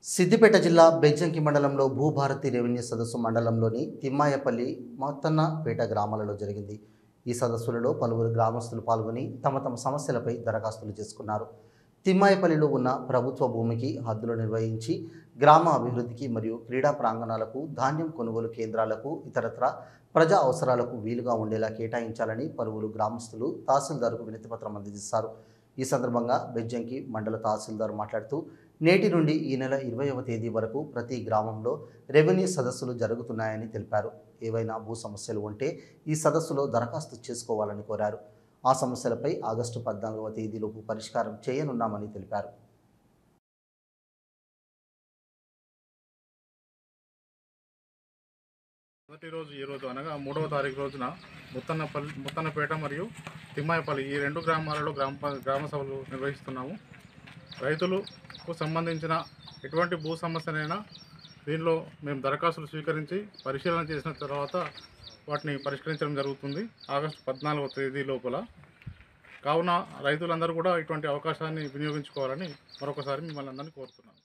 సిద్దిపేట జిల్లా బెజ్జంకి మండలంలో భూభారతి రెవెన్యూ సదస్సు మండలంలోని తిమ్మాయపల్లి మొత్తన్నపేట గ్రామాలలో జరిగింది. ఈ సదస్సులలో పలువురు గ్రామస్తులు పాల్గొని తమ తమ సమస్యలపై దరఖాస్తులు చేసుకున్నారు. తిమ్మాయపల్లిలో ఉన్న ప్రభుత్వ భూమికి హద్దులు నిర్వహించి గ్రామ అభివృద్ధికి మరియు క్రీడా ప్రాంగణాలకు, ధాన్యం కొనుగోలు కేంద్రాలకు, ఇతరత్ర ప్రజా అవసరాలకు వీలుగా ఉండేలా కేటాయించాలని పలువురు గ్రామస్తులు తహసీల్దార్కు వినతిపత్రం అందజేశారు. ఈ సందర్భంగా బెజ్జంకి మండల తహసీల్దార్ మాట్లాడుతూ, నేటి నుండి ఈ నెల 20వ తేదీ వరకు ప్రతి గ్రామంలో రెవెన్యూ సదస్సులు జరుగుతున్నాయని తెలిపారు. ఏవైనా భూ సమస్యలు ఉంటే ఈ సదస్సులో దరఖాస్తు చేసుకోవాలని కోరారు. ఆ సమస్యలపై ఆగస్టు 14వ తేదీలోపు పరిష్కారం చేయనున్నామని తెలిపారు. మొదటి రోజు ఈరోజు అనగా 3వ తారీఖు రోజున ముత్తన్నపేట మరియు తిమ్మాయపల్లి ఈ రెండు గ్రామాలలో గ్రామ సభలు నిర్వహిస్తున్నాము. రైతులకు సంబంధించిన ఎటువంటి భూ సమస్యనైనా దీనిలో మేము దరఖాస్తులు స్వీకరించి పరిశీలన చేసిన తర్వాత వాటిని పరిష్కరించడం జరుగుతుంది ఆగస్టు 14వ తేదీ లోపల. కావున రైతులందరూ కూడా ఇటువంటి అవకాశాన్ని వినియోగించుకోవాలని మరొకసారి మిమ్మల్ని అందరినీ కోరుతున్నాను.